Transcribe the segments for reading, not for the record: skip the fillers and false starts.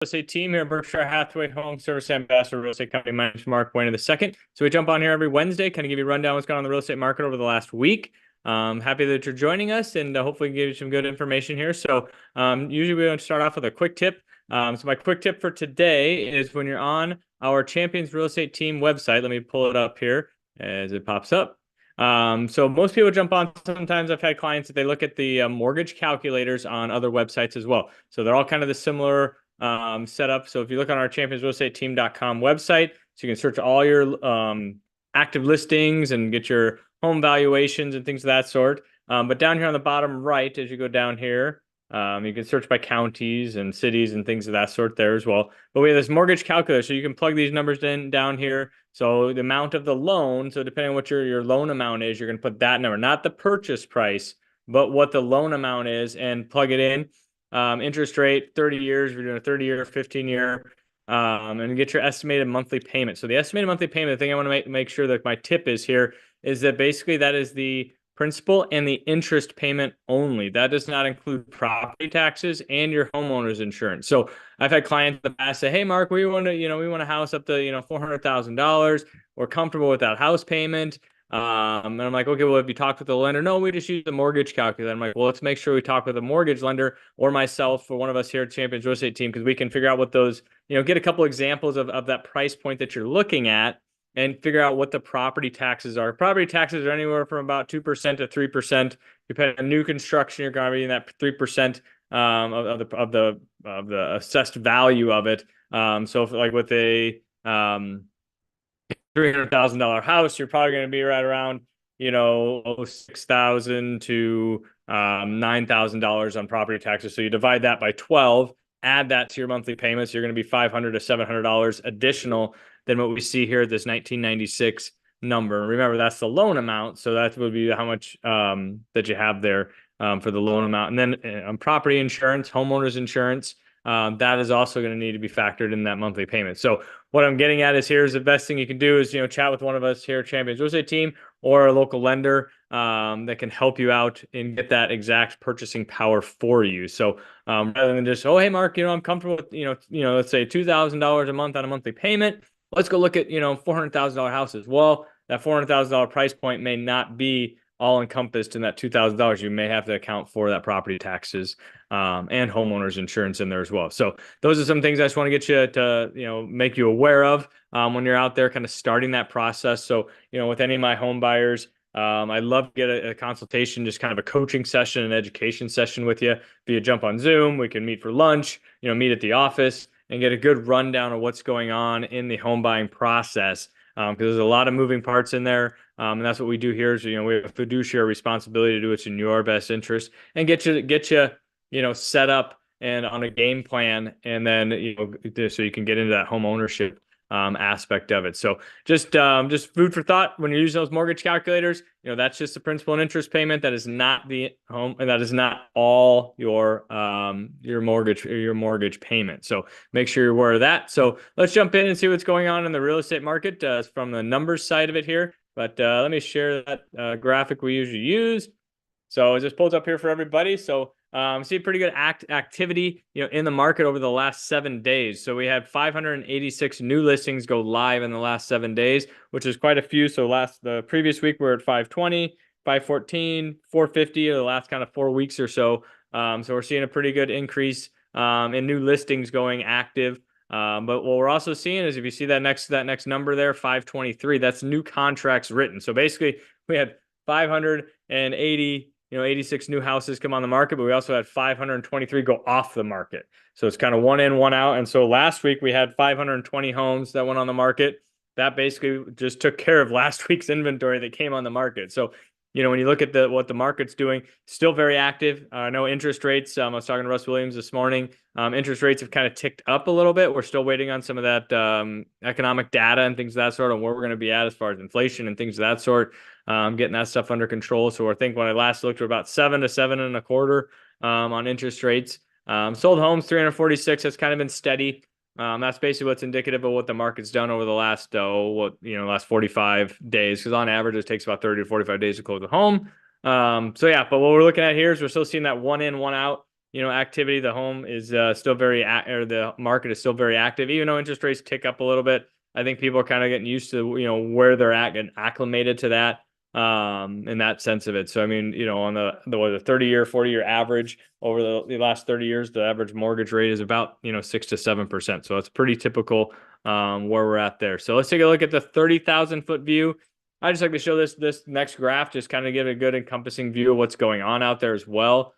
Estate team here at Berkshire Hathaway Home Service Ambassador Real Estate Company. My name is Mark Wehner II. So we jump on here every Wednesday, kind of give you a rundown what's going on in the real estate market over the last week. Happy that you're joining us and hopefully give you some good information here. So usually we want to start off with a quick tip. So my quick tip for today is when you're on our Champions Real Estate Team website, let me pull it up here as it pops up. So most people jump on. Sometimes I've had clients that they look at the mortgage calculators on other websites as well. So they're all kind of the similar setup. So if you look on our championsrealestateteam.com website, so you can search all your active listings and get your home valuations and things of that sort. But down here on the bottom right, as you go down here, you can search by counties and cities and things of that sort there as well. But we have this mortgage calculator, so you can plug these numbers in down here. So the amount of the loan, so depending on what your loan amount is, you're going to put that number, not the purchase price, but what the loan amount is, and plug it in. Interest rate, 30 years, we're doing a 30-year, 15-year, and get your estimated monthly payment. So the estimated monthly payment, the thing I want to make sure that my tip is here is that basically that is the principal and the interest payment only. That does not include property taxes and your homeowner's insurance. So I've had clients in the past say, "Hey, Mark, we want a house up to, $400,000. We're comfortable with that house payment." And I'm like, "Okay, well, have you talked with the lender?" "No, we just use the mortgage calculator." I'm like, "Well, let's make sure we talk with a mortgage lender or myself or one of us here at Champions Real Estate Team, because we can figure out what those, get a couple examples of that price point that you're looking at and figure out what the property taxes are." Property taxes are anywhere from about 2% to 3%. Depending on new construction, you're going to be in that 3% of the assessed value of it. So if, like with a $300,000 house, you're probably going to be right around, $6,000 to $9,000 on property taxes. So you divide that by 12, add that to your monthly payments, you're going to be $500 to $700 additional than what we see here at this 1996 number. Remember, that's the loan amount, so that would be how much that you have there for the loan amount. And then on property insurance, homeowners insurance, that is also going to need to be factored in that monthly payment. So what I'm getting at is, here's the best thing you can do is, chat with one of us here at Champions Real Estate Team or a local lender that can help you out and get that exact purchasing power for you. So rather than just, "Oh, hey, Mark, I'm comfortable with, let's say $2,000 a month on a monthly payment. Let's go look at, $400,000 houses." Well, that $400,000 price point may not be all encompassed in that $2,000. You may have to account for that property taxes and homeowners insurance in there as well. So those are some things I just want to get you to, make you aware of when you're out there kind of starting that process. So, with any of my home buyers, I'd love to get a consultation, just kind of a coaching session, an education session with you via jump on Zoom. We can meet for lunch, meet at the office and get a good rundown of what's going on in the home buying process. Because there's a lot of moving parts in there. And that's what we do here is, we have a fiduciary responsibility to do what's in your best interest and get you, set up and on a game plan. And then, so you can get into that home ownership aspect of it. So just food for thought when you're using those mortgage calculators. That's just the principal and interest payment. That is not the home, and that is not all your mortgage payment. So make sure you're aware of that. So let's jump in and see what's going on in the real estate market from the numbers side of it here. But let me share that graphic we usually use. So it just pulls up here for everybody. So see pretty good activity, in the market over the last 7 days. So we had 586 new listings go live in the last 7 days, which is quite a few. So the previous week we were at 520, 514, 450 the last kind of 4 weeks or so. So we're seeing a pretty good increase in new listings going active. But what we're also seeing is, if you see that next number there, 523, that's new contracts written. So basically we had 580, 86 new houses come on the market, but we also had 523 go off the market. So it's kind of one in, one out. And so last week we had 520 homes that went on the market. That basically just took care of last week's inventory that came on the market. So, when you look at what the market's doing, still very active. No interest rates. I was talking to Russ Williams this morning. Interest rates have kind of ticked up a little bit. We're still waiting on some of that economic data and things of that sort, on where we're going to be at as far as inflation and things of that sort, getting that stuff under control. So I think when I last looked, we're about 7 to 7.25 on interest rates. Sold homes 346. That's kind of been steady. That's basically what's indicative of what the market's done over the last, last 45 days. Because on average, it takes about 30 to 45 days to close a home. So yeah, but what we're looking at here is we're still seeing that one in, one out. activity. The home is still or the market is still very active, even though interest rates tick up a little bit. I think people are kind of getting used to, where they're at, getting acclimated to that, in that sense of it. So, I mean, on the 30-year, 40-year average over the last 30 years, the average mortgage rate is about, 6 to 7%. So it's pretty typical, where we're at there. So let's take a look at the 30,000 foot view. I just like to show this next graph, just kind of give a good encompassing view of what's going on out there as well.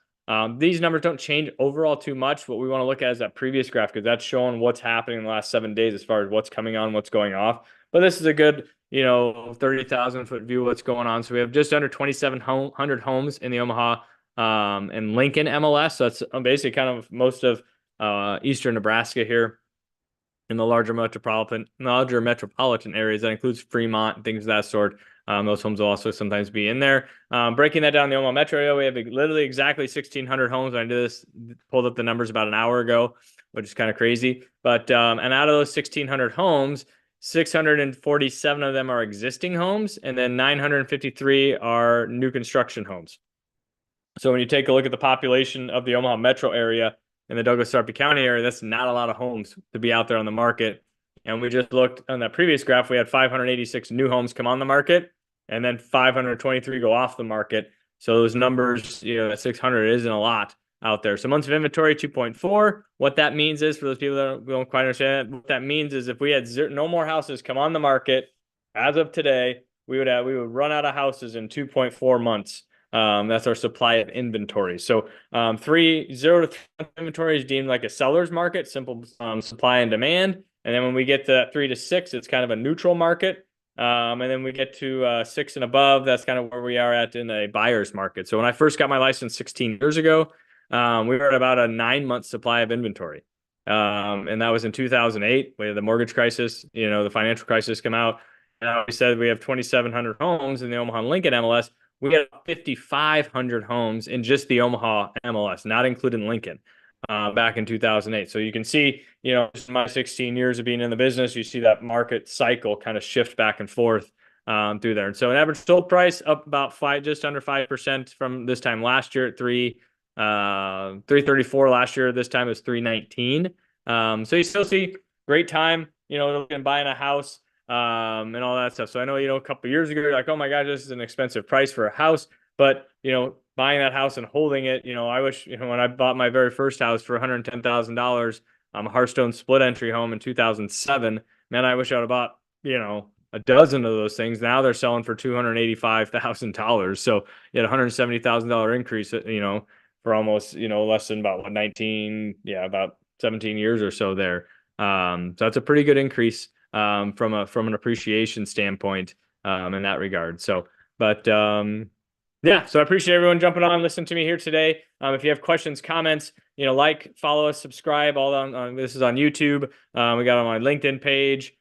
These numbers don't change overall too much. What we want to look at is that previous graph, because that's showing what's happening in the last 7 days as far as what's coming on, what's going off. But this is a good, 30,000 foot view of what's going on. So we have just under 2,700 homes in the Omaha and Lincoln MLS. So that's basically kind of most of eastern Nebraska here in the larger metropolitan areas. That includes Fremont and things of that sort. Those homes will also sometimes be in there. Breaking that down in the Omaha metro area, we have literally exactly 1,600 homes. I did this, pulled up the numbers about an hour ago, which is kind of crazy. But and out of those 1,600 homes, 647 of them are existing homes, and then 953 are new construction homes. So when you take a look at the population of the Omaha metro area and the Douglas-Sarpy County area, that's not a lot of homes to be out there on the market. And we just looked on that previous graph, we had 586 new homes come on the market, and then 523 go off the market. So those numbers, that 600 isn't a lot out there. So months of inventory, 2.4. What that means is, for those people that don't quite understand it, what that means is if we had no more houses come on the market as of today, we would run out of houses in 2.4 months. That's our supply of inventory. So 0 to 3 inventory is deemed like a seller's market, simple supply and demand. And then when we get to 3 to 6, it's kind of a neutral market. And then we get to 6 and above, that's kind of where we are at in a buyer's market. So when I first got my license 16 years ago, we were at about a 9-month supply of inventory. And that was in 2008. We had the mortgage crisis, the financial crisis come out. And we said we have 2,700 homes in the Omaha and Lincoln MLS. We had 5,500 homes in just the Omaha MLS, not including Lincoln, back in 2008. So you can see, just my 16 years of being in the business, you see that market cycle kind of shift back and forth through there. And so an average sold price up about just under 5% from this time last year at 334 last year. This time it was 319. So you still see great time, buying a house. And all that stuff. So I know, a couple of years ago, you're like, oh my gosh, this is an expensive price for a house. But, buying that house and holding it, I wish, when I bought my very first house for $110,000, a Hearthstone split entry home in 2007, man, I wish I would have bought, a dozen of those things. Now they're selling for $285,000. So you had a $170,000 increase, for almost, less than about about 17 years or so there. So that's a pretty good increase. From an appreciation standpoint, in that regard. So, but so I appreciate everyone jumping on and listening to me here today. If you have questions, comments, follow us, subscribe. All on this is on YouTube. We got on my LinkedIn page,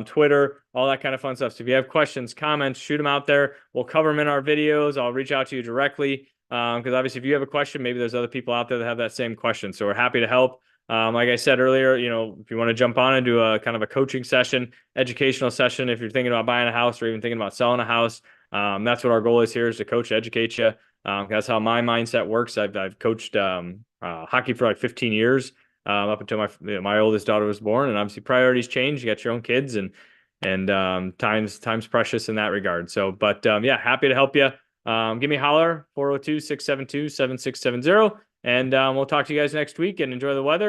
Twitter, all that kind of fun stuff. So if you have questions, comments, shoot them out there. We'll cover them in our videos. I'll reach out to you directly. Because obviously, if you have a question, maybe there's other people out there that have that same question. So we're happy to help. Like I said earlier, if you want to jump on and do a kind of a coaching session, educational session, if you're thinking about buying a house or even thinking about selling a house, that's what our goal is here, is to coach, educate you. That's how my mindset works. I've coached hockey for like 15 years, up until my oldest daughter was born, and obviously priorities change. You got your own kids, and time's precious in that regard. So, but happy to help you. Give me a holler, 402-672-7670. And we'll talk to you guys next week, and enjoy the weather.